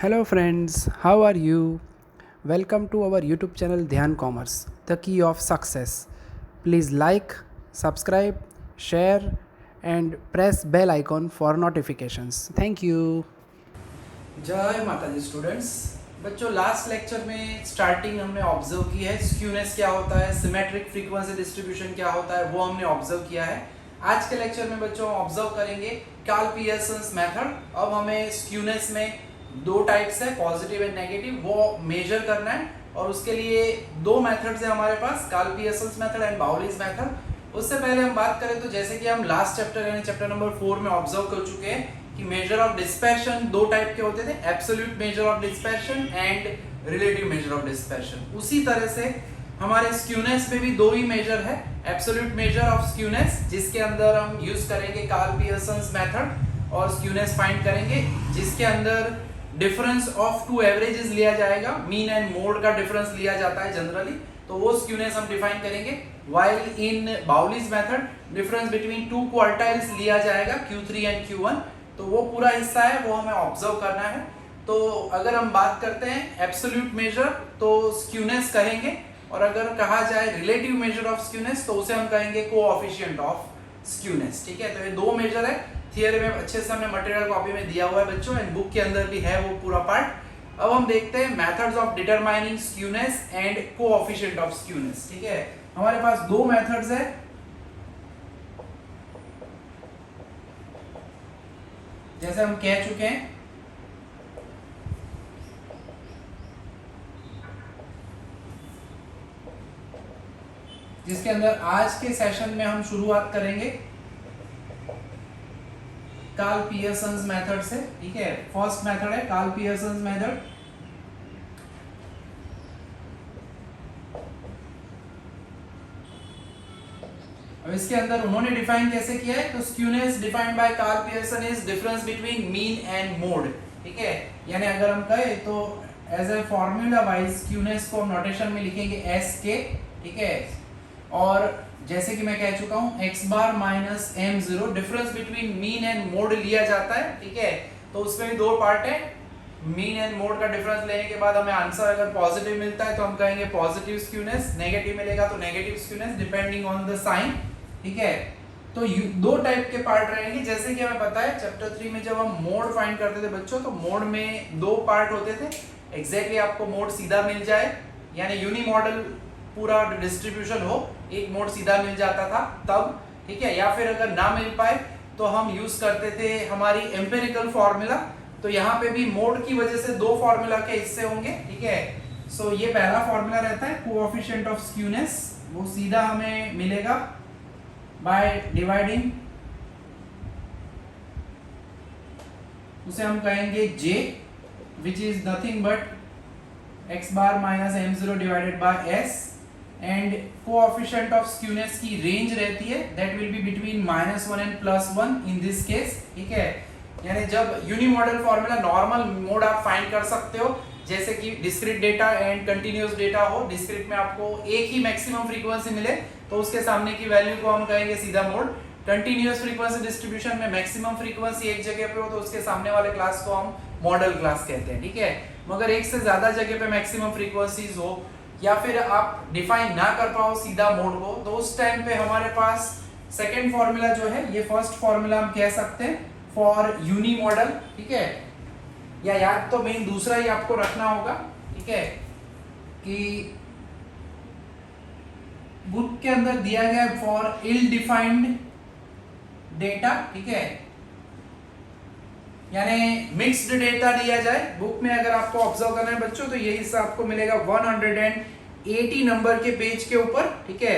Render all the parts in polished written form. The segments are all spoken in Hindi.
Hello friends, how are you? Welcome to our YouTube channel Dhyan Commerce, the key of success. Please like, subscribe, share and press bell icon for notifications. Thank you. जय माता दी स्टूडेंट्स। बच्चों लास्ट लेक्चर में स्टार्टिंग हमने ऑब्जर्व की है स्क्यूनेस क्या होता है, सिमेट्रिक फ्रीक्वेंसी डिस्ट्रीब्यूशन क्या होता है, वो हमने ऑब्जर्व किया है। आज के लेक्चर में बच्चों ऑब्जर्व करेंगे कार्ल पियर्सन्स मेथड। अब हमें स्क्यूनेस में दो टाइप्स है, पॉजिटिव एंड नेगेटिव, वो मेजर करना है और उसके लिए दो मेथड्स है हमारे पास, Karl Pearson's method and Bowley's method. उससे पहले हम बात करें तो जैसे कि हम लास्ट चैप्टर यानी चैप्टर नंबर 4 में ऑब्जर्व कर चुके हैं कि मेजर ऑफ डिस्पर्शन दो टाइप के होते थे, absolute measure of dispersion and relative measure of dispersion. उसी तरह से हमारे स्क्यूनेस में भी दो ही मेजर है, एब्सोल्यूट मेजर ऑफ स्क्यूनेस जिसके अंदर हम यूज करेंगे कार्ल पियर्सन्स मेथड और स्क्यूनेस फाइंड करेंगे जिसके अंदर डिफरेंस ऑफ टू एवरेजेस लिया जाएगा, मीन एंड मोड का डिफरेंस लिया जाता है जनरली, तो वो स्क्यूनेस हम डिफाइन करेंगे। व्हाइल इन बाउलिस method difference between two quartiles लिया जाएगा, Q3 एंड Q1, तो वो पूरा हिस्सा है वो हमें ऑब्जर्व करना है। तो अगर हम बात करते हैं एब्सोल्यूट मेजर तो स्क्यूनेस कहेंगे, और अगर कहा जाए रिलेटिव मेजर ऑफ स्क्यूनेस तो उसे हम कहेंगे कोएफिशिएंट ऑफ स्क्यूनेस। ठीक है, तो ये दो मेजर है, थियरी में अच्छे से हमने मटेरियल कॉपी में दिया हुआ है बच्चों, एंड बुक के अंदर भी है वो पूरा पार्ट। अब हम देखते हैं methods of determining skewness and coefficient of skewness. ठीक है, हमारे पास दो मेथड्स है, जैसे हम कह चुके हैं जिसके अंदर आज के सेशन में हम शुरुआत करेंगे कार्ल पियर्सन्स मेथड से। ठीक है, फर्स्ट मेथड है कार्ल पियर्सन्स मेथड। अब इसके अंदर उन्होंने डिफाइन कैसे किया है, तो skewness defined by Karl Pearson is difference between mean and mode. ठीक है, यानी अगर हम कहें तो as a formula wise skewness को हम नोटेशन में लिखेंगे SK। ठीक है, और जैसे कि मैं कह चुका हूं x bar minus m0 difference between mean and mode लिया जाता है। ठीक है, तो उसमें भी दो पार्ट है, मीन एंड मोड का डिफरेंस लेने के बाद हमें आंसर अगर पॉजिटिव मिलता है तो हम कहेंगे पॉजिटिव स्क्यूनेस, नेगेटिव मिलेगा तो negative skewness depending on the sign. ठीक है, तो दो टाइप के पार्ट रहेंगे, जैसे कि हमें पता है चैप्टर 3 में जब हम मोड फाइंड करते थे बच्चों, तो मोड में दो पार्ट होते थे। एग्जैक्टली आपको मोड सीधा मिल जाए यानी यूनी मॉडल पूरा डिस्ट्रीब्यूशन हो, एक मोड सीधा मिल जाता था तब। ठीक है, या फिर अगर ना मिल पाए तो हम यूज करते थे हमारी एम्पिरिकल फॉर्मूला। तो यहाँ पे भी मोड की वजह से दो फॉर्मूला के हिस्से होंगे। ठीक है, सो ये पहला फॉर्मूला रहता है कोएफिशिएंट ऑफ स्क्यूनेस, वो सीधा हमें मिलेगा बाय डिवाइडिंग, उसे हम कहेंगे J which is nothing but x bar minus m0 divided by S, and coefficient of skewness की रेंज रहती है that will be between -1 and +1 in this case. ठीक है, यानी जब unimodal formula normal mode आप फाइंड कर सकते हो, जैसे कि discrete data and continuous data हो, डिस्क्रीट में आपको एक ही मैक्सिमम फ्रीक्वेंसी मिले तो उसके सामने की वैल्यू को हम कहेंगे सीधा मोड। कंटीन्यूअस फ्रीक्वेंसी डिस्ट्रीब्यूशन में मैक्सिमम फ्रीक्वेंसी एक जगह पे हो तो उसके सामने वाले क्लास को हम मॉडल क्लास कहते हैं। ठीक है, मगर एक से ज्यादा जगह पे मैक्सिमम फ्रीक्वेंसीज हो या फिर आप डिफाइन ना कर पाओ सीधा मोड को, तो उस टाइम पे हमारे पास सेकेंड फॉर्मूला जो है, ये फर्स्ट फॉर्मूला हम कह सकते हैं फॉर यूनी मॉडल। ठीक है, या याद तो मेन दूसरा ही आपको रखना होगा। ठीक है, कि बुक के अंदर दिया गया फॉर इल डिफाइंड डेटा। ठीक है, यानी मिक्स्ड डेटा दिया जाए बुक में, अगर आपको ऑब्जर्व करना है बच्चों तो ये हिस्सा आपको मिलेगा 180 नंबर के पेज के ऊपर। ठीक है,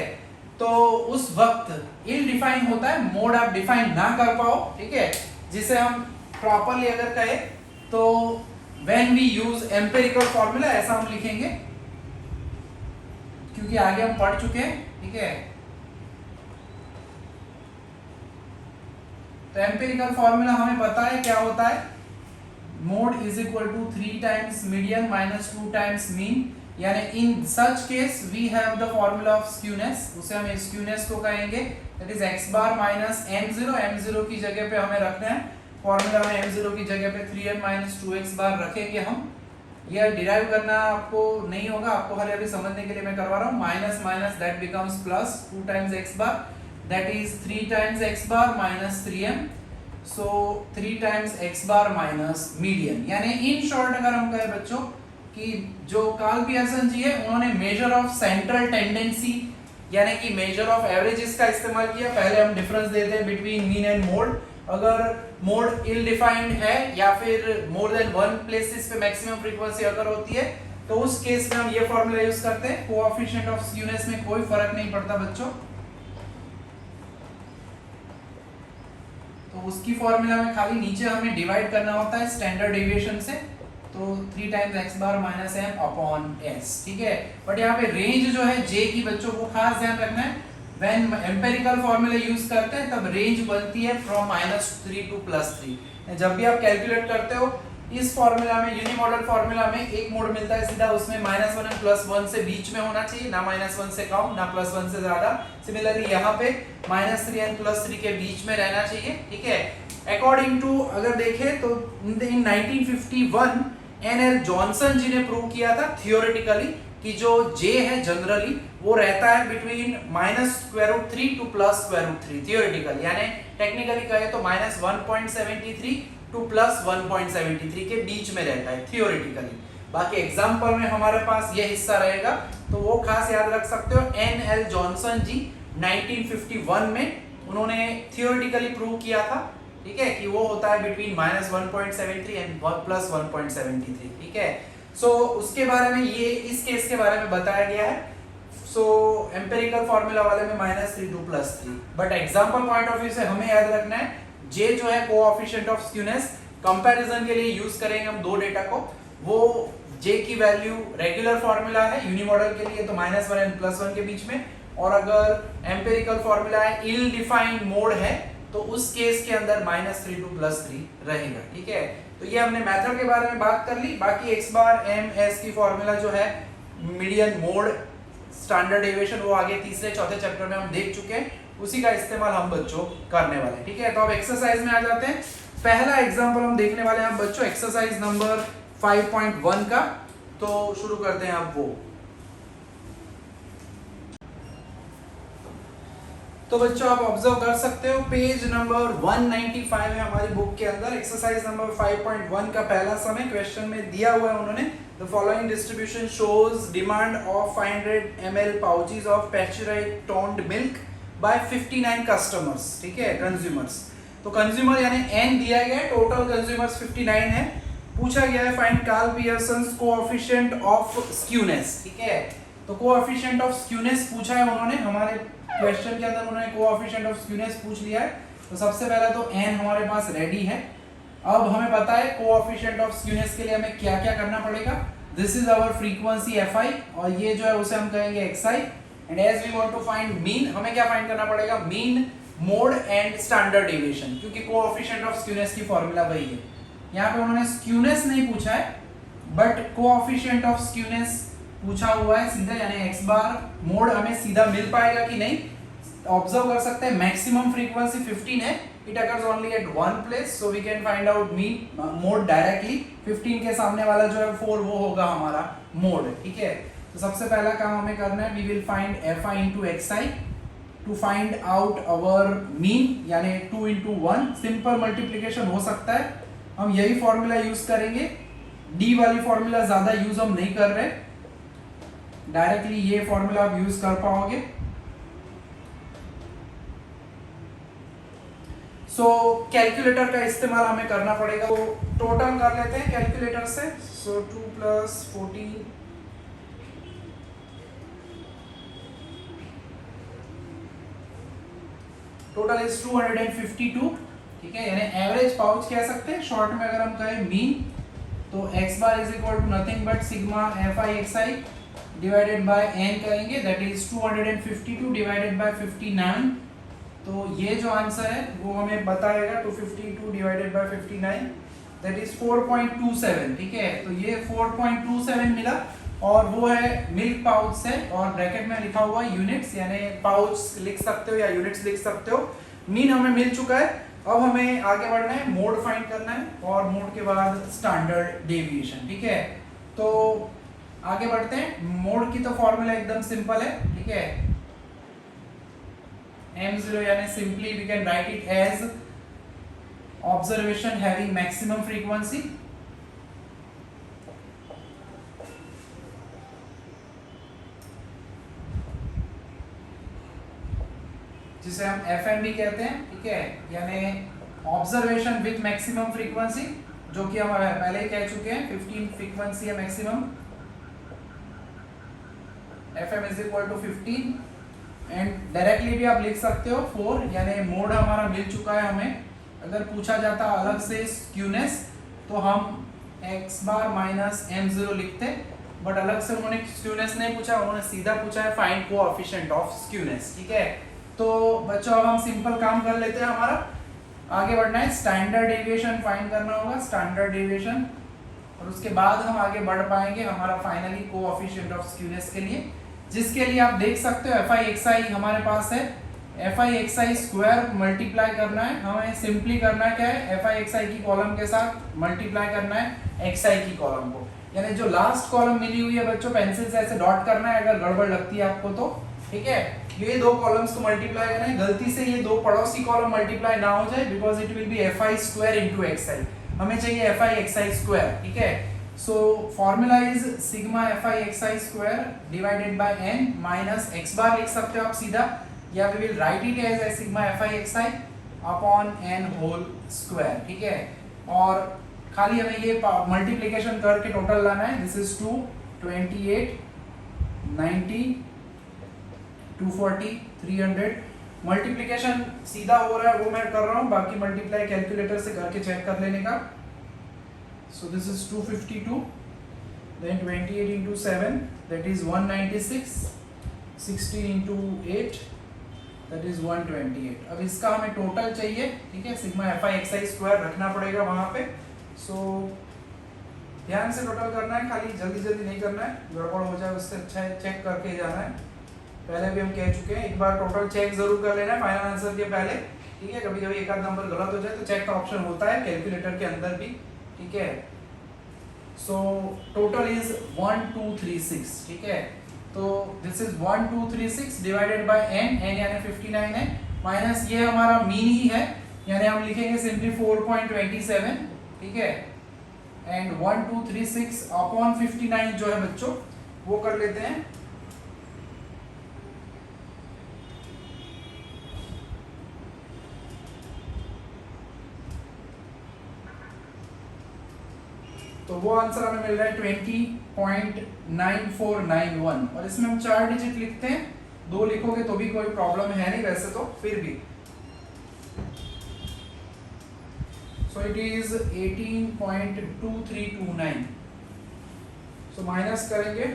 तो उस वक्त इल डिफाइन होता है, मोड आप डिफाइन ना कर पाओ। ठीक है, जिसे हम प्रॉपरली अगर कहें तो when we use empirical formula ऐसा हम लिखेंगे, क्योंकि आगे हम पढ़ चुके हैं। ठीक है, तो एम्पिरिकल फॉर्मूला हमें पता है क्या होता है, mode is equal to 3 times median minus 2 times mean, यानी in such case we have the formula of skewness, उसे हम स्क्यूनेस को कहेंगे that is x bar minus m0 की जगह पे हमें रखना है फॉर्मूला में m0 की जगह पे 3m माइनस 2x बार रखेंगे हम। यह डिराइव करना आपको नहीं होगा, आपको खाली अभी समझने के लिए मैं करवा रहा हूँ। Minus minus that becomes plus 2 times x bar, that is 3 times x bar minus 3m, so 3 times x bar minus median. यानी इन शॉर्ट अगर हम कहें बच्चों कि जो कार्ल पियर्सन जी है उन्होंने मेजर ऑफ सेंट्रल टेंडेंसी यानी कि मेजर ऑफ एवरेजेस का इस्तेमाल किया। पहले हम डिफरेंस देते हैं बिटवीन मीन एंड मोड। अगर मोड इल डिफाइंड है या फिर मोर देन वन प्लेसेस पे मैक्सिमम फ्रीक्वेंसी अगर होती है तो उस केस में हम ये फॉर्मूला यूज करते हैं। कोएफिशिएंट ऑफ स्क्यूनेस में कोई फर्क नहीं पड़ता बच्चों, तो उसकी फॉर्मूला में खाली नीचे हमें डिवाइड करना होता है स्टैंडर्ड डेविएशन से, तो 3 times x bar minus m upon s, ठीक है। बट यहाँ पे रेंज जो है j की बच्चों को खास ध्यान रखना है, व्हेन एम्पिरिकल फॉर्मूला यूज करते हैं तब रेंज बनती है फ्रॉम -3 टू +3। जब भी आप कैलकुलेट करते हो इस फॉर्मूला में, यूनिमॉडल फॉर्मूला में एक मोड मिलता है सीधा, उसमें -1 और +1 से बीच में होना चाहिए, ना -1 से कम ना +1 से ज्यादा। सिमिलरली यहाँ पे -3 और +3 के बीच में रहना चाहिए, ठीक है। अकॉर्डिंग टू अगर देखें तो इन 1951 एन.एल. जॉनसन जी ने प्रूव किया था थियोरेटिकली कि जो j है जनरली वो रहता है बिटवीन -√3 टू +√3 थियोरेटिकली, यानी टेक्निकली कहे तो -1.73 टू +1.73 के बीच में रहता है थियोरेटिकली। बाकी एग्जांपल में हमारे पास ये हिस्सा रहेगा तो वो खास याद रख सकते हो। एन.एल. जॉनसन जी 1951 में उन्होंने थियोरेटिकली प्रूव किया था, ठीक है, कि वो होता है बिटवीन -1.73 एंड +1.73, ठीक है। सो उसके बारे में ये इस केस के बारे में बताया गया है। सो एम्पिरिकल फॉर्मूला वाले में -3 to +3, but example point of view से हमें याद रखना है j जो है कोएफिशिएंट ऑफ स्क्यूनेस, कंपैरिजन के लिए यूज करेंगे हम दो डेटा को। वो j की वैल्यू रेगुलर फॉर्मूला है यूनिमॉडल के लिए तो -1 एंड +1 के बीच में, और अगर एम्पिरिकल फॉर्मूला है इल डिफाइंड मोड है तो उस केस के अंदर -3 टू +3 रहेगा, ठीक है। तो ये हमने मेथड के बारे में बात कर ली। बाकी x बार m s की फॉर्मूला जो है मीडियन मोड स्टैंडर्ड डेविएशन वो आगे तीसरे चौथे चैप्टर में हम देख चुके हैं, उसी का इस्तेमाल हम बच्चों करने वाले हैं, ठीक है। तो अब एक्सरसाइज में आ जाते हैं। पहला एग्जांपल हम देखने वाले हैं बच्चों एक्सरसाइज नंबर 5.1 का, तो शुरू करते हैं अब वो। तो बच्चों आप ऑब्जर्व कर सकते हो पेज नंबर 195 है हमारी बुक के अंदर। एक्सरसाइज नंबर 5.1 का पहला समय क्वेश्चन में दिया हुआ है उन्होंने, the following distribution shows demand of 500 ml pouches of pasteurized toned milk by 59 customers, ठीक है, कंज्यूमर्स। तो कंज्यूमर यानी n दिया गया है, टोटल कंज्यूमर्स 59 है। पूछा गया है find Karl Pearson's coefficient of skewness, ठीक है। तो कोएफिशिएंट ऑफ स्क्यूनेस पूछा है उन्होंने, हमारे क्वेश्चन के अंदर उन्होंने कोएफिशिएंट ऑफ स्क्यूनेस पूछ लिया है। तो सबसे पहला तो n हमारे पास रेडी है। अब हमें पता है कोएफिशिएंट ऑफ स्क्यूनेस के लिए हमें क्या क्या करना पड़ेगा। This is our frequency fi और ये जो है उसे हम कहेंगे xi, and as we want to find mean, हमें क्या फाइंड करना पड़ेगा, mean mode and standard deviation, क्योंकि कोएफिशिएंट ऑफ स्क्यूनेस की फॉर्मूला वही है। यहाँ पे उन्होंने स्क्यूनेस नहीं पूछा है बट कोएफिशिएंट ऑफ स्क्यूनेस पूछा हुआ है सीधा, यानी x बार मोड हमें सीधा मिल पाएगा कि नहीं। ऑब्जर्व कर सकते हैं मैक्सिमम फ्रीक्वेंसी 15 है, it occurs only at one place, so we can find out mean mode directly. 15 के सामने वाला जो है 4 वो होगा हमारा मोड, ठीक है। तो सबसे पहला काम हमें करना है, we will find fi into xi to find out our mean, यानी 2 into 1 सिंपल मल्टीप्लिकेशन हो सकता है। हम यही फॉर्मूला यूज करेंगे, डी वाली फॉर्मूला ज्यादा यूज हम नहीं कर रहे, डायरेक्टली ये फॉर्मूला आप यूज कर पाओगे। सो कैलकुलेटर का इस्तेमाल हमें करना पड़ेगा, तो टोटल कर लेते हैं कैलकुलेटर से। सो 2 + 14 टोटल इज 252, ठीक है, यानी एवरेज पाउच कह सकते हैं। शॉर्ट में अगर हम कहें मीन तो x bar is equal to nothing but sigma fi xi divided by n करेंगे, दैट इज 252 डिवाइडेड बाय 59। तो ये जो आंसर है वो हमें बताएगा 252 डिवाइडेड बाय 59 दैट इज 4.27, ठीक है। तो ये 4.27 मिला और वो है मिल्क पाउच से, और ब्रैकेट में लिखा हुआ यूनिट्स, यानी पाउच लिख सकते हो या यूनिट्स लिख सकते हो। मीन हमें मिल चुका है, अब हमें आगे बढ़ना है, मोड फाइंड करना है और मोड के बाद स्टैंडर्ड डेविएशन। ठीक है, तो आगे बढ़ते हैं। मोड की तो फॉर्मूला एकदम सिंपल है। ठीक है, m0 यानी simply we can write it as observation having maximum frequency जिसे हम FM भी कहते हैं। ठीक है, यानी ऑब्जर्वेशन विथ मैक्सिमम फ्रीक्वेंसी, जो कि हम पहले ही कह चुके हैं 15 फ्रीक्वेंसी है maximum. FM is equal to 15 and directly भी आप लिख सकते हो 4, यानी मोड हमारा मिल चुका है हमें। अगर पूछा जाता अलग से स्क्यूनेस तो हम x बार माइनस m0 लिखते, बट अलग से उन्होंने स्क्यूनेस नहीं पूछा, उन्होंने सीधा पूछा है फाइंड कोएफिशिएंट ऑफ स्क्यूनेस। ठीक है, तो बच्चों अब हम सिंपल काम कर लेते हैं। हमारा आगे बढ़ना है, स्टैंडर्ड डेविएशन फाइंड करना होगा, स्टैंडर्ड डेविएशन, और उसके बाद हम आगे बढ़ पाएंगे हमारा फाइनली कोएफिशिएंट ऑफ स्क्यूनेस के लिए, जिसके लिए आप देख सकते हो FI हमारे पास है। FI स्क्वायर मल्टीप्लाई करना है, हमें सिंपली करना है क्या है, FI की कॉलम के साथ मल्टीप्लाई करना है XI की कॉलम को, यानी जो लास्ट कॉलम मिली हुई है बच्चों पेंसिल से ऐसे डॉट करना है अगर गड़बड़ लगती है आपको तो। ठीक है, ये दो कॉलम्स को मल्टीप्लाई करना है, गलती से ये दो पड़ोसी कॉलम मल्टीप्लाई ना हो जाए, because it will be FI square into XI, हमें चाहिए FI स्क्वायर। ठीक है, so formula is sigma FI square divided by n minus x bar लिख सकते हो आप सीधा, या we will write it as sigma FI upon n whole square. ठीक है, और खाली हमें ये मल्टीप्लिकेशन करके टोटल लाना है। This is 2 28 90 240 300। मल्टीप्लिकेशन सीधा हो रहा है वो मैं कर रहा हूँ, बाकी मल्टीप्लाई कैलकुलेटर से करके चेक कर लेने का। So this is 252, then 28 into 7 that is 196, 16 into 8 that is 128। अब इसका हमें टोटल चाहिए। ठीक है, सिग्मा FI स्क्वायर रखना पड़ेगा वहां पे। सो ध्यान से टोटल करना है, खाली जल्दी जल्दी नहीं करना है, गड़बड़ हो जाए उससे अच्छा है चेक करके जाना है। पहले भी हम कह चुके हैं, एक बार टोटल चेक जरूर कर लेना है फाइनल आंसर के पहले। ठीक है, कभी कभी एक आध नंबर गलत हो जाए तो चेक का ऑप्शन होता है कैलकुलेटर के अंदर भी। ठीक है, सो टोटल इज 1236। ठीक है, तो this is 1236 divided by n यानी 59 है, माइनस ये हमारा मीन ही है, यानी हम लिखेंगे सिंपली 4.27। ठीक है, एंड 1236 अपॉन 59 जो है बच्चों वो कर लेते हैं। तो वो आंसर हमें मिल रहा है 20.9491, और इसमें हम 4 डिजिट लिखते हैं, 2 लिखोगे तो भी कोई प्रॉब्लम है नहीं वैसे तो, फिर भी। सो इट इज 18.2329। सो माइनस करेंगे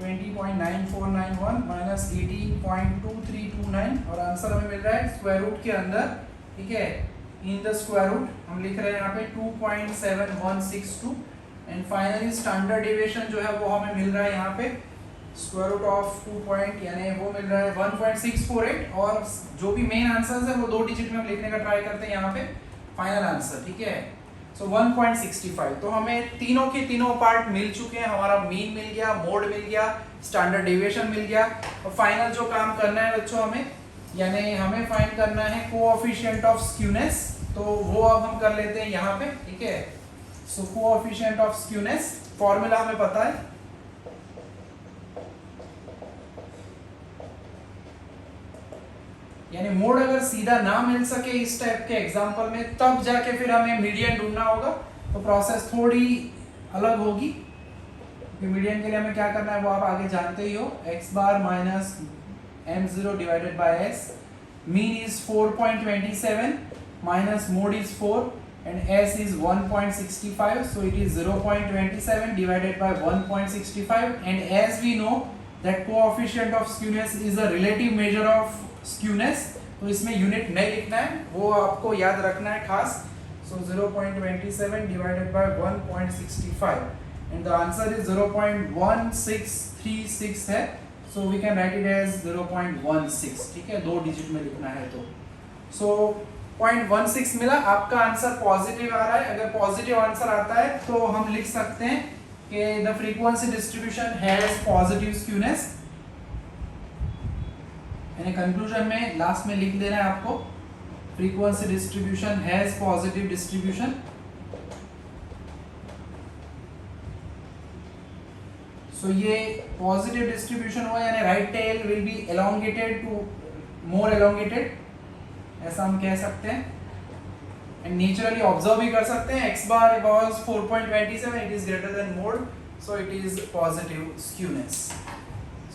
20.9491 माइनस 18.2329, और आंसर हमें मिल रहा है स्क्वायर रूट के अंदर। ठीक है, इन द स्क्वायर रूट हम लिख रहे हैं यहाँ पे 2.7162, एंड फाइनली स्टैंडर्ड डेविएशन जो है वो हमें मिल रहा है यहाँ पे स्क्वायर रूट ऑफ 2 पॉइंट, यानी वो मिल रहा है 1.648, और जो भी मेन आंसर्स है वो 2 डिजिट में हम लिखने का ट्राई करते हैं यहाँ पे फाइनल आंसर। ठीक है, सो 1.65। तो हमें तीनों के तीनों पार्ट मिल चुके हैं, हमारा मीन मिल गया, मोड मिल गया, स्टैंडर्ड डेविएशन मिल गया, और फाइनल जो काम करना है बच्चों हमें, यानी हमें फाइंड करना है कोएफिशिएंट ऑफ स्क्यूनेस, तो वो अब हम कर लेते हैं यहाँ पे। ठीक है, सो कोएफिशिएंट ऑफ स्क्यूनेस फॉर्मूला हमें पता है, यानी मोड अगर सीधा ना मिल सके इस टाइप के एग्जांपल में, तब जाके फिर हमें मीडियन ढूंढना होगा, तो प्रोसेस थोड़ी अलग होगी। मीडियन के लिए हमें क्या करना है वो आप आगे जानते ही हो, x bar minus m0 divided by s, mean is 4.27 minus mode is 4 and s is 1.65, so it is 0.27 divided by 1.65, and as we know that coefficient of skewness is a relative measure of skewness, तो इसमें यूनिट नहीं लिखना है, वो आपको याद रखना है खास। so 0.27 divided by 1.65, and the answer is 0.1636 है, so we can write it as 0.16, ठीक है, 2 डिजिट में लिखना है तो so 0.16 मिला। आपका आंसर पॉजिटिव आ रहा है। अगर पॉजिटिव आंसर आता है तो हम लिख सकते हैं कि the frequency distribution has positive skewness, यानी कंक्लूजन में लास्ट में लिख देना है आपको frequency distribution has positive distribution. So ये पॉजिटिव डिस्ट्रीब्यूशन हुआ, यानी right tail will be elongated to more elongated, ऐसा हम कह सकते हैं। एंड नेचुरली ऑब्जर्व भी कर सकते हैं, x bar was 4.27, it is greater than mode, so it is positive skewness.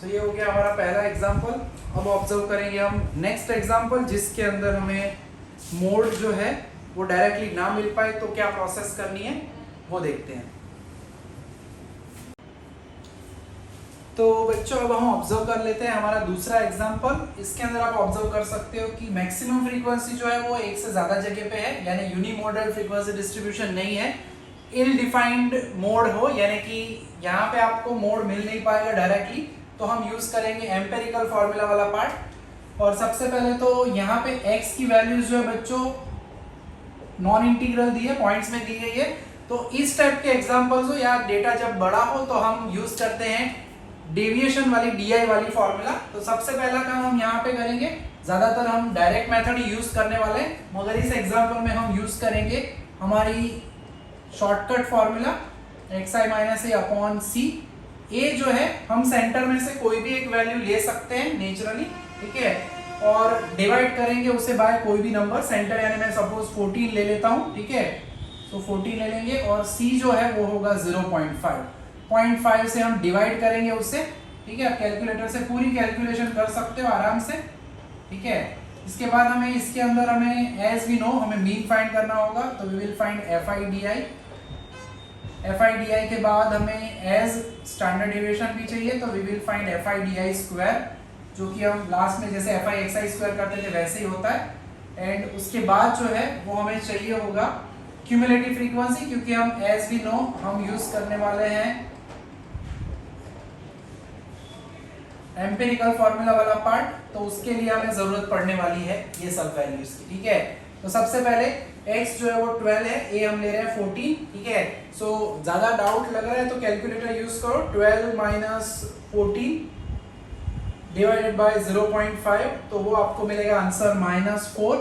So ये हो गया हमारा पहला एग्जांपल। अब ऑब्जर्व करेंगे हम नेक्स्ट एग्जांपल, जिसके अंदर हमें मोड जो है वो डायरेक्टली ना मिल पाए तो क्या प्रोसेस करनी है वो देखते हैं। तो बच्चों अब हम ऑब्जर्व कर लेते हैं हमारा दूसरा एग्जांपल। इसके अंदर आप ऑब्जर्व कर सकते हो कि मैक्सिमम फ्रीक्वेंसी जो है वो एक से ज्यादा जगह पे है, यानी यूनिमोडल फ्रीक्वेंसी डिस्ट्रीब्यूशन नहीं है, इल डिफाइंड मोड हो, यानी कि यहाँ पे आपको मोड मिल नहीं पाएगा डायरेक्टली, तो हम यूज करेंगे एम्पेरिकल फॉर्मूला वाला पार्ट। और सबसे पहले तो यहाँ पे x की वैल्यूज जो है बच्चों नॉन इंटीग्रल दी है, पॉइंट्स में दी गई है। तो इस टाइप के एग्जांपल्स हो या डेटा जब बड़ा हो तो हम यूज करते हैं डेविएशन वाली DI वाली फॉर्मूला। तो सबसे पहला काम हम यहाँ पे करेंगे, ज्यादातर हम डायरेक्ट मेथड ही यूज करने वाले हैं, मगर इस एग्जांपल में हम यूज करेंगे हमारी शॉर्टकट फॉर्मूला xi माइनस ए अपॉन सी। ए जो है हम सेंटर में से कोई भी एक वैल्यू ले सकते हैं नेचुरली, ठीक है, और डिवाइड करेंगे उसे बाय कोई भी नंबर सेंटर, यानी मैं सपोज 14 ले लेता हूँ, ठीक है, तो 14 ले लेंगे और c जो है वो होगा 0.5, 0.5 से हम डिवाइड करेंगे उससे, ठीक है। आप कैलकुलेटर से पूरी कैलकुलेशन कर सकते हो आराम से, ठीक है। इसके बाद हमें इसके अंदर हमें एज वी नो हमें मीन फाइंड करना होगा, तो we will find fi di के बाद हमें एज स्टैंडर्ड डेविएशन भी चाहिए, तो we will find fi di square, जो कि हम लास्ट में जैसे fi xi स्क्वायर करते थे वैसे ही होता है। एंड उसके बाद जो है वो हमें चाहिए होगा क्यूमुलेटिव फ्रीक्वेंसी, क्योंकि हम एज वी नो हम यूज करने वाले हैं एम्पिरिकल फॉर्मूला वाला पार्ट, तो उसके लिए हमें जरूरत पड़ने वाली है ये सब वैल्यूज की, ठीक है। तो सबसे पहले x जो है वो 12 है, a हम ले रहे हैं 14, ठीक है। सो ज्यादा डाउट लग रहा है तो कैलकुलेटर यूज करो, 12 माइनस 14 डिवाइडेड बाय 0.5, तो वो आपको मिलेगा आंसर -4।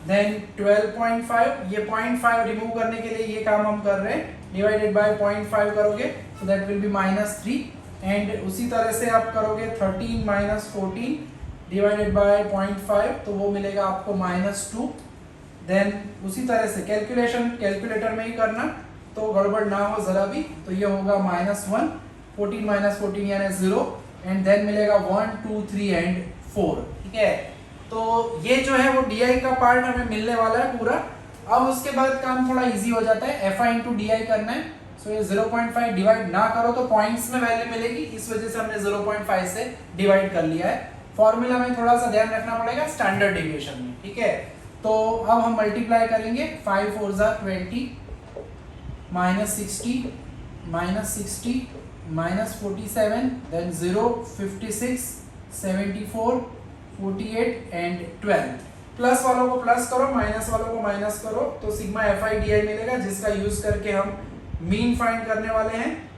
देन 12.5, ये 0.5 रिमूव करने के लिए ये काम हम कर रहे हैं, डिवाइडेड बाय 0.5 करोगे तो दैट विल बी -3। एंड उसी तरह से आप करोगे 13 माइनस 14 डिवाइडेड बाय 0.5, तो वो मिलेगा आपको -2। देन उसी तरह से कैलकुलेशन कैलकुलेटर में ही करना, तो गड़बड़ ना हो जरा भी, तो ये होगा -1, 14 माइनस 14 यानी 0, एंड देन मिलेगा 1 2 3 एंड 4, ठीक है। तो ये जो है वो DI का पार्ट हमें मिलने वाला है पूरा। अब उसके बाद काम थोड़ा इजी हो जाता है, FI इंटू DI करना है। सो ये 0.5 डिवाइड ना करो तो पॉइंट्स में वैल्यू मिलेगी, इस वजह से हमने 0.5 से डिवाइड कर लिया है। फॉर्मूला में थोड़ा सा ध्यान रखना पड़ेगा स्टैंडर्ड डेविएशन में, ठीक है। तो अब हम मल्टीप्लाई करेंगे, 5 4 जा 20 -60 -60 -47, देन 0 56 74 48 एंड 12। प्लस वालों को प्लस करो, माइनस वालों को माइनस करो, तो सिग्मा FI DI मिलेगा, जिसका यूज करके हम मीन फाइंड करने वाले हैं।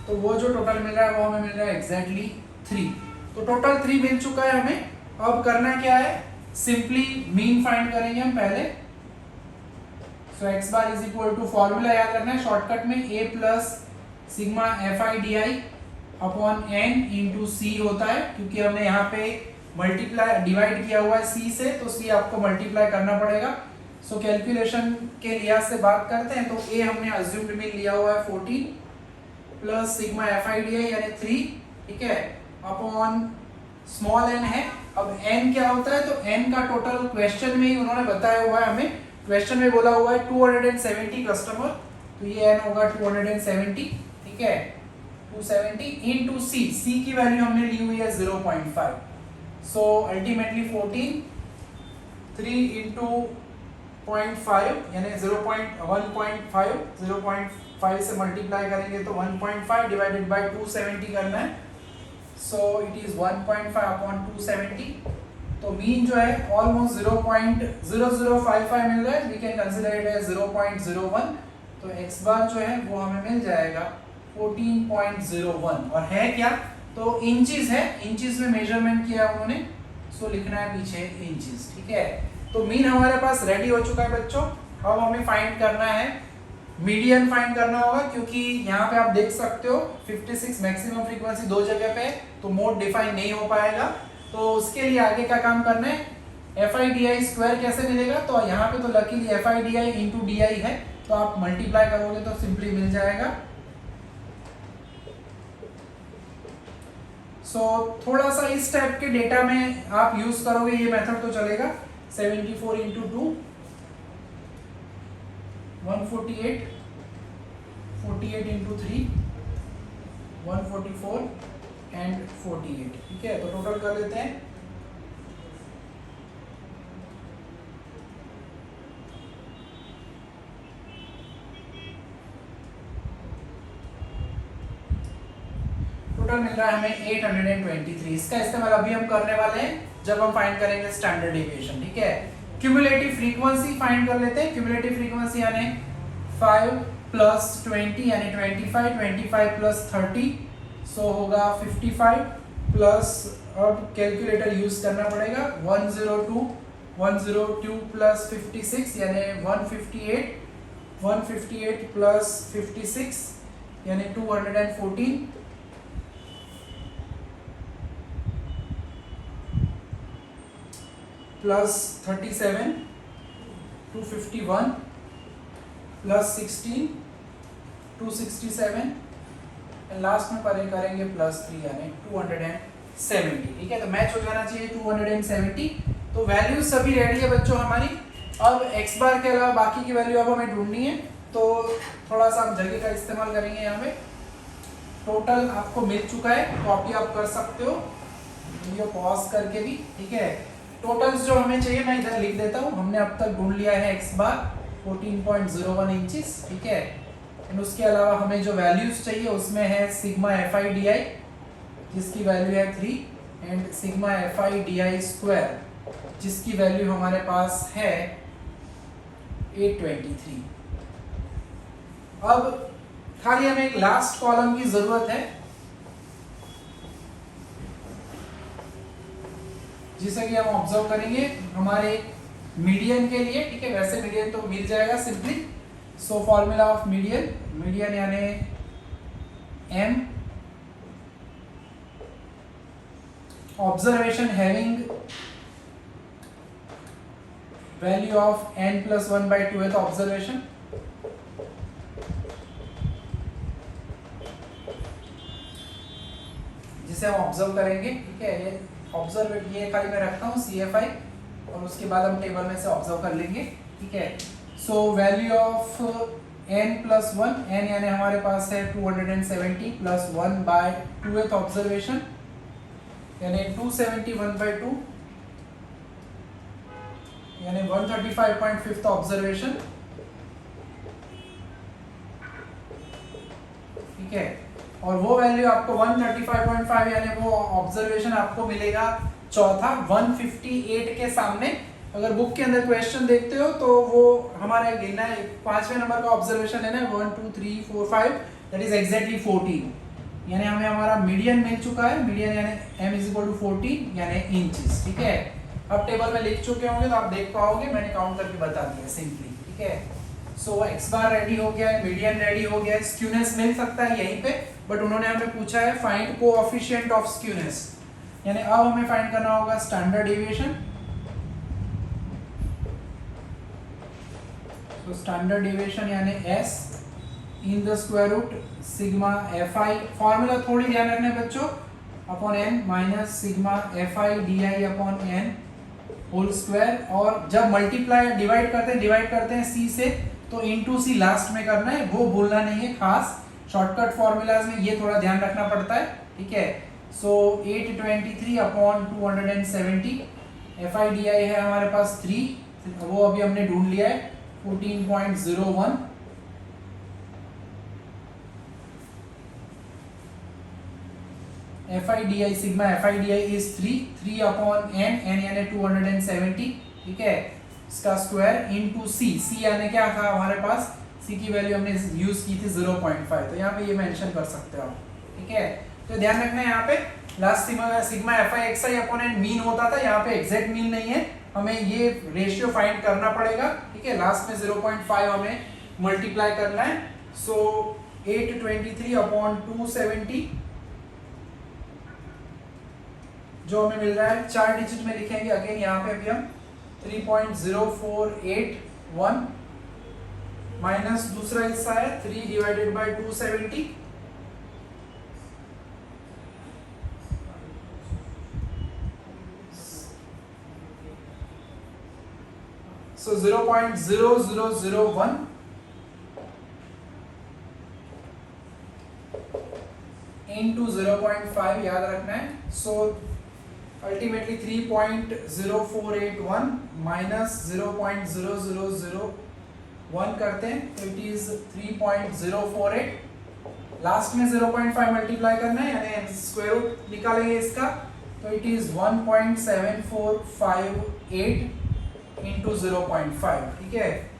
तो वो जो टोटल मिल रहा है वो हमें मिल रहा है एग्जैक्टली 3। तो टोटल 3 मिल चुका है हमें। अब करना क्या है, सिंपली मीन फाइंड करेंगे हम पहले। So x bar is equal to, formula याद रखना है शॉर्टकट में, a plus sigma FI DI upon n into c होता है, क्योंकि हमने यहाँ पे मल्टीप्लाई डिवाइड किया हुआ है c से, तो c आपको मल्टीप्लाई करना पड़ेगा। सो कैलकुलेशन के लिहाज से बात करते हैं, तो a हमने अज्यूम्ड में लिया हुआ है 14 प्लस सिग्मा FI DI यानी 3, ठीक है, अपॉन स्मॉल n है। अब n क्या होता है, तो n का टोटल क्वेश्चन में ही उन्होंने बताया हुआ है हमें, क्वेश्चन में बोला हुआ है 270 कस्टमर, तो ये n होगा 270, ठीक है। 270 इंटू सी की वैल्यू हमने ली हुई है 0.5, सो अल्टीमेटली 14, 3 इंटू 0.5 यानी 0.5 से मल्टीप्लाई करेंगे तो 1.5 डिवाइडेड बाय 270 करना है, सो इट इज 1.5 अपॉन 270। तो मीन जो है ऑलमोस्ट 0.0055 मिल रहा है, we can consider it as 0.01। तो x बार जो है वो हमें मिल जाएगा 14.01, और है क्या, तो इंचेस है, इंचेस में मेजरमेंट किया उन्होंने, सो लिखना है पीछे इंचेस, ठीक है। तो मीन हमारे पास रेडी हो चुका है बच्चों। अब हमें फाइंड करना है मीडियन, फाइंड करना होगा, क्योंकि यहाँ पे आप देख सकते हो 56 मैक्सिमम फ्रीक्वेंसी दो जगह पे, तो मोड डिफाइन नहीं हो पाएगा। तो उसके लिए आगे का काम करना है, FIDI स्क्वायर कैसे मिलेगा, तो यहाँ पे तो लकीली FIDI इंटू DI है, तो आप मल्टीप्लाई करोगे तो सिंपली मिल जाएगा। सो थोड़ा सा इस टाइप के डेटा में आप यूज करोगे ये मेथड तो चलेगा। 74 इंटू 2 148, 48 इंटू 3 144 एंड 48, ठीक है। तो टोटल कर लेते हैं, टोटल मिल रहा है हमें 823। इसका इस्तेमाल अभी हम करने वाले हैं जब हम फाइंड करेंगे स्टैंडर्ड डेविएशन, ठीक है। क्यूमुलेटिव फ्रीक्वेंसी फाइंड कर लेते हैं। क्यूमुलेटिव फ्रीक्वेंसी यानी 5 प्लस 20 यानी 25, 25 प्लस 30, सो होगा 55 प्लस, अब कैलकुलेटर यूज करना पड़ेगा, 102 प्लस 56 यानी 158, 158 प्लस 56 यानी 214, प्लस 37 251 प्लस 16 267, लास्ट में करेंगे प्लस 3 यानी 270, ठीक है। तो मैच हो जाना चाहिए 270। तो वैल्यूज सभी रेडी है बच्चों हमारी। अब x बार के अलावा बाकी की वैल्यू अब हमें ढूंढनी है, तो थोड़ा सा हम जगह का इस्तेमाल करेंगे यहाँ पे। टोटल आपको मिल चुका है, कॉपी आप कर सकते हो वीडियो पॉज करके भी, ठीक है। टोटल्स जो हमें चाहिए मैं इधर लिख देता हूँ। हमने अब तक ढूंढ लिया है x बार 14.01 इंचेस, ठीक है। एंड उसके अलावा हमें जो वैल्यूज चाहिए उसमें है सिग्मा FIDI जिसकी वैल्यू है 3 एंड सिग्मा FIDI स्क्वायर जिसकी वैल्यू हमारे पास है 823। अब खाली हमें एक लास्ट कॉलम की जरूरत है जिसे कि हम ऑब्जर्व करेंगे हमारे मीडियन के लिए, ठीक है। वैसे मीडियन तो मिल जाएगा simply, so formula of median यानी m observation having value of n+1/2 है, तो ऑब्जर्वेशन जिसे हम ऑब्जर्व करेंगे, ठीक है। ये ऑब्जर्व ये खाली मैं रखता हूँ CFI, और उसके बाद हम टेबल में से ऑब्जर्व कर लेंगे, ठीक है। So value of n+1, n यानी हमारे पास है 270 प्लस 1/2th ऑब्जर्वेशन यानी 271/2 यानी 135.5th ऑब्जर्वेशन, ठीक है। और वो वैल्यू आपको 135.5 यानी वो ऑब्जर्वेशन आपको मिलेगा चौथा 158 के सामने। अगर बुक के अंदर क्वेश्चन देखते हो तो वो हमारा लेना है 5वें नंबर का ऑब्जर्वेशन लेना है 1 2 3 4 5, दैट इज एग्जैक्टली 14, यानी हमें हमारा मीडियन मिल चुका है। मीडियन यानी m = 14 यानी इंचेस, ठीक है। अब टेबल में लिख चुके होंगे तो आप देख पाओगे, मैंने काउंट करके बता दिया सिंपली, ठीक है। सो x बार रेडी हो गया है, मीडियन रेडी हो गया है, स्क्यूनेस मिल सकता है यहीं पे, बट उन्होंने हमें पूछा है फाइंड कोएफिशिएंट ऑफ स्क्यूनेस, यानी अब हमें फाइंड करना होगा स्टैंडर्ड डेविएशन। तो स्टैंडर्ड डेविएशन यानी s in the square root sigma FI, formula थोड़ी ध्यान रखना है बच्चों, upon n minus sigma FIDI upon n whole square, और जब मल्टीप्लाई डिवाइड करते हैं c से तो इनटू c लास्ट में करना है, वो भूलना नहीं है खास। शॉर्टकट फॉर्मूलाज में ये थोड़ा ध्यान रखना पड़ता है, ठीक है। सो 823 अपॉन 270, FIDI है हमारे पास 3, वो अभी हमने ढूंढ लिया है 14.01, FIDI sigma FIDI is 3 upon n यानी 270, ठीक है, इसका स्क्वायर इनटू c यानी क्या था हमारे पास, c की वैल्यू हमने यूज की थी 0.5, तो यहाँ पे ये मेंशन कर सकते हो आप, ठीक है। तो ध्यान रखना है यहाँ पे last sigma FIXI upon n mean होता था, यहाँ पे एग्जैक्ट मीन नहीं है, हमें ये रेशियो फाइंड करना पड़ेगा, ठीक है। लास्ट में 0.5 हमें मल्टीप्लाई करना है। सो 823 अपॉन 270 जो हमें मिल रहा है 4 डिजिट में लिखेंगे अगेन, यहाँ पे अभी हम 3.0481 माइनस दूसरा हिस्सा है 3 डिवाइडेड बाय 270, सो 0.0001 into 0.5 याद रखना है। सो अल्टीमेटली 3.0481 माइनस 0.0001 करते हैं तो इट इज 3.048, लास्ट में 0.5 मल्टीप्लाई करना है यानी स्क्वायर रूट निकालेंगे इसका, तो इट इज 1.7458 इंटू 0.5, ठीक है,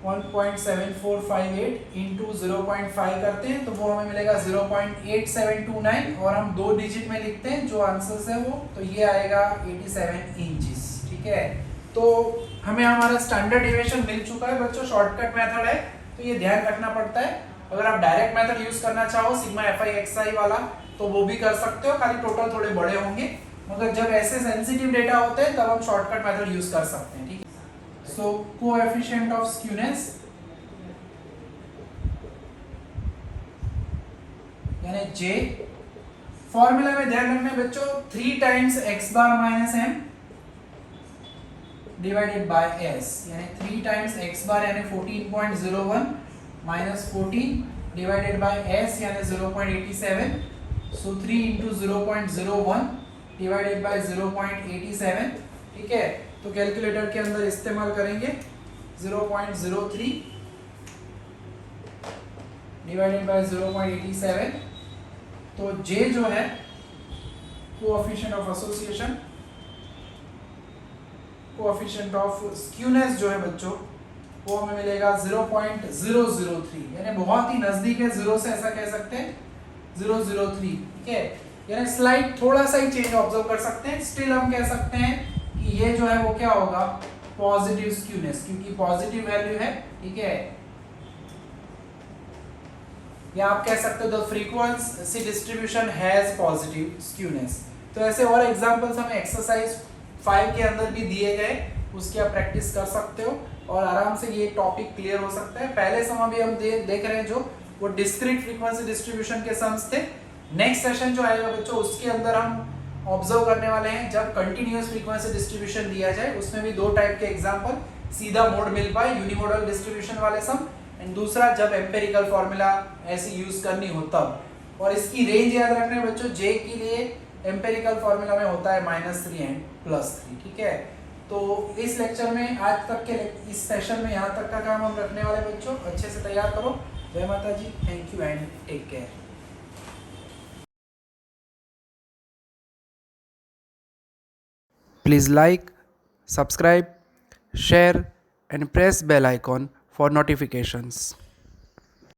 1.7458 इंटू 0.5 करते हैं तो वो हमें मिलेगा 0.8729, और हम 2 डिजिट में लिखते हैं जो आंसर्स है वो, तो ये आएगा 87 इंचेस, ठीक है। तो हमें हमारा स्टैंडर्ड डेविएशन मिल चुका है बच्चों, शॉर्टकट मेथड है, तो ये ध्यान रखना पड़ता है। अगर आप डायरेक्ट मेथड यूज करना चाहो सिग्मा FIXI वाला तो वो भी कर सकते हो, खाली टोटल थोड़े बड़े होंगे, मगर जब ऐसे सेंसिटिव डेटा होते हैं तब हम शॉर्टकट मेथड यूज कर सकते हैं, ठीक है। So coefficient of skewness यानी J, फॉर्मूला में ध्यान रखना है बच्चों 3 times x bar minus m divided by s, यानी 3 टाइम्स x बार यानी 14.01 माइनस 14 डिवाइडेड बाय s यानी 0.87, सो 3 इंटू 0.01 डिवाइडेड बाय 0.87, ठीक है। तो कैलकुलेटर के अंदर इस्तेमाल करेंगे 0.03 डिवाइडेड बाय 0.87, तो J जो है coefficient of association, coefficient of skewness जो है बच्चों वो हमें मिलेगा 0.003, यानी बहुत ही नजदीक है जीरो से, ऐसा कह सकते हैं 003, ठीक है, यानी स्लाइड थोड़ा सा ही चेंज ऑब्जर्व कर सकते हैं, स्टिल हम कह सकते हैं कि ये जो है वो क्या होगा पॉजिटिव स्क्यूनेस, क्योंकि पॉजिटिव वैल्यू है, ठीक है। या आप कह सकते हो the frequency distribution has positive skewness. तो ऐसे और एग्जांपल्स हमें एक्सरसाइज 5 के अंदर भी दिए गए, उसकी आप प्रैक्टिस कर सकते हो और आराम से ये टॉपिक क्लियर हो सकता है। पहले सम अभी हम देख रहे हैं जो वो डिस्क्रीट फ्रीक्वेंसी डिस्ट्रीब्यूशन के सम्स थे। नेक्स्ट सेशन जो आएगा बच्चों उसके अंदर हम ऑब्जर्व करने वाले हैं जब कंटिन्यूअस फ्रीक्वेंसी डिस्ट्रीब्यूशन दिया जाए, उसमें भी 2 टाइप के एग्जांपल, सीधा मोड मिल पाए यूनिमोडल डिस्ट्रीब्यूशन वाले सम, एंड दूसरा जब एम्पिरिकल फॉर्मूला ऐसी यूज करनी हो तब। और इसकी रेंज याद रखना है बच्चों, जे के लिए एम्पिरिकल फॉर्मूला में होता है -3 एंड +3, ठीक है। तो इस लेक्चर में आज तक के इस सेशन में यहाँ तक का काम हम रखने वाले बच्चों, अच्छे से तैयार करो। जय माता जी, thank you and take care. Please like, subscribe, share and press bell icon for notifications.